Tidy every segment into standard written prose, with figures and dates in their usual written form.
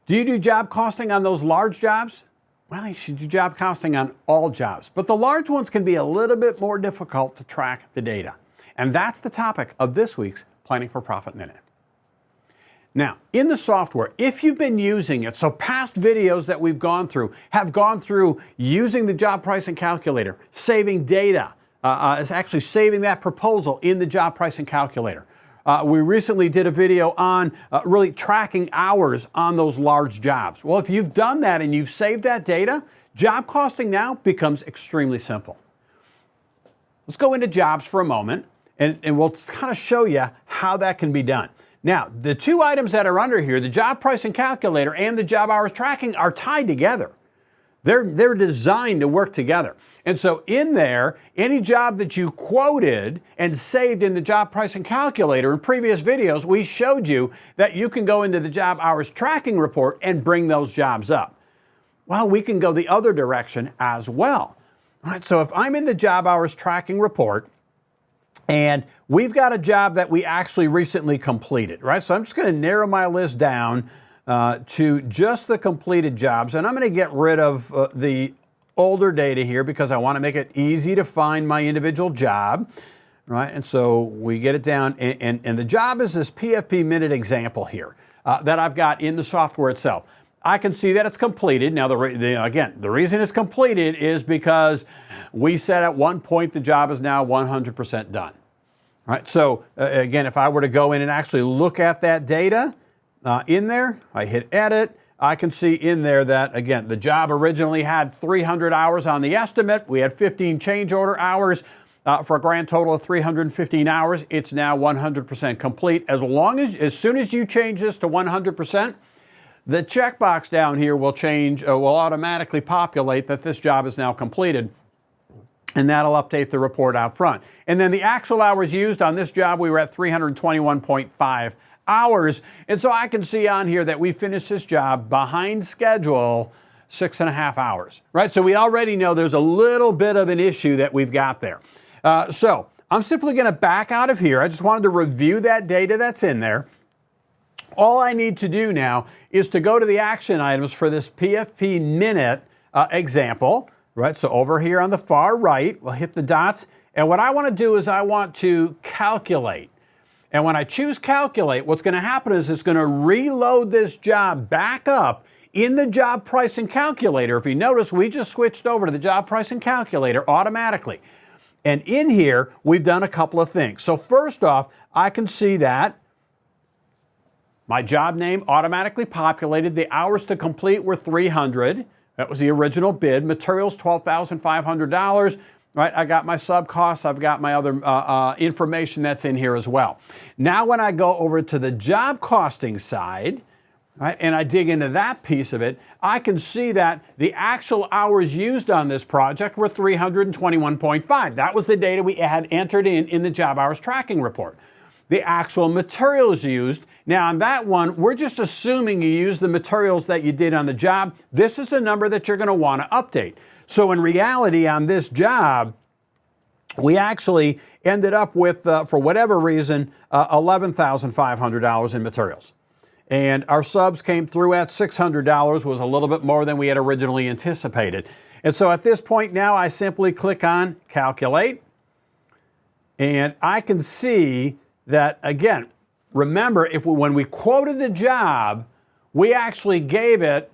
Do you do job costing on those large jobs? Well, you should do job costing on all jobs, but the large ones can be a little bit more difficult to track the data. And that's the topic of this week's Planning for Profit Minute. Now, in the software, if you've been using it, so past videos that we've gone through have gone through using the job pricing calculator, saving data, actually saving that proposal in the job pricing calculator. We recently did a video on really tracking hours on those large jobs. Well, if you've done that and you've saved that data, job costing now becomes extremely simple. Let's go into jobs for a moment, and we'll kind of show you how that can be done. Now, the two items that are under here, the job pricing calculator and the job hours tracking, are tied together. They're designed to work together. And so in there, any job that you quoted and saved in the job pricing calculator in previous videos, we showed you that you can go into the job hours tracking report and bring those jobs up. Well, we can go the other direction as well. All right, so if I'm in the job hours tracking report, and we've got a job that we actually recently completed, right? So I'm just going to narrow my list down to just the completed jobs. And I'm going to get rid of the older data here because I want to make it easy to find my individual job, right? And so we get it down. And the job is this PFP minute example here that I've got in the software itself. I can see that it's completed. Now, again, the reason it's completed is because we said at one point the job is now 100% done. All right, so again, if I were to go in and actually look at that data in there, I hit edit, I can see in there that, again, the job originally had 300 hours on the estimate. We had 15 change order hours for a grand total of 315 hours. It's now 100% complete. As soon as you change this to 100%, the checkbox down here will automatically populate that this job is now completed, and that'll update the report out front. And then the actual hours used on this job, we were at 321.5 hours. And so I can see on here that we finished this job behind schedule 6.5 hours, right? So we already know there's a little bit of an issue that we've got there. So I'm simply going to back out of here. I just wanted to review that data that's in there. All I need to do now is to go to the action items for this PFP minute example, right? So over here on the far right, we'll hit the dots. And what I want to do is I want to calculate. And when I choose calculate, what's going to happen is it's going to reload this job back up in the job pricing calculator. If you notice, we just switched over to the job pricing calculator automatically. And in here, we've done a couple of things. So first off, I can see that my job name automatically populated. The hours to complete were 300. That was the original bid. Materials, $12,500. Right, I got my sub costs. I've got my other information that's in here as well. Now when I go over to the job costing side, right, and I dig into that piece of it, I can see that the actual hours used on this project were 321.5. That was the data we had entered in the job hours tracking report. The actual materials used, now on that one, we're just assuming you use the materials that you did on the job. This is a number that you're going to want to update. So in reality, on this job, we actually ended up with, for whatever reason, $11,500 in materials. And our subs came through at $600, was a little bit more than we had originally anticipated. And so at this point now, I simply click on Calculate. And I can see that, again, remember, when we quoted the job, we actually gave it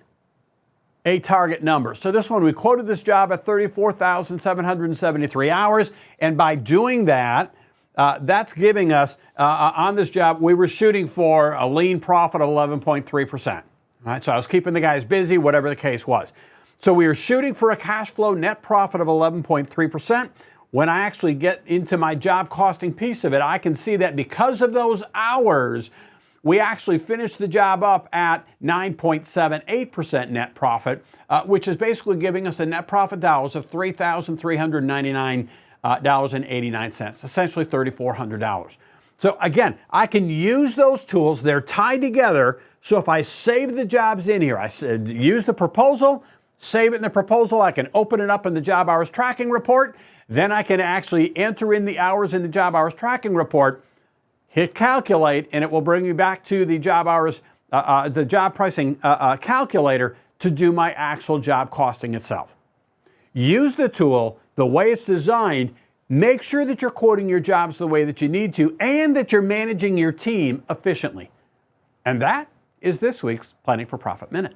a target number. So this one, we quoted this job at 34,773 hours. And by doing that, that's giving us, on this job, we were shooting for a lean profit of 11.3%. Right? So I was keeping the guys busy, whatever the case was. So we were shooting for a cash flow net profit of 11.3%. When I actually get into my job costing piece of it, I can see that because of those hours, we actually finished the job up at 9.78% net profit, which is basically giving us a net profit dollars of $3,399.89, essentially $3,400. So again, I can use those tools. They're tied together. So if I save the jobs in here, I use the proposal, save it in the proposal, I can open it up in the job hours tracking report. Then I can actually enter in the hours in the job hours tracking report, hit calculate, and it will bring me back to the job hours the job pricing calculator to do my actual job costing itself. Use the tool the way it's designed. Make sure that you're quoting your jobs the way that you need to and that you're managing your team efficiently. And that is this week's Planning for Profit Minute.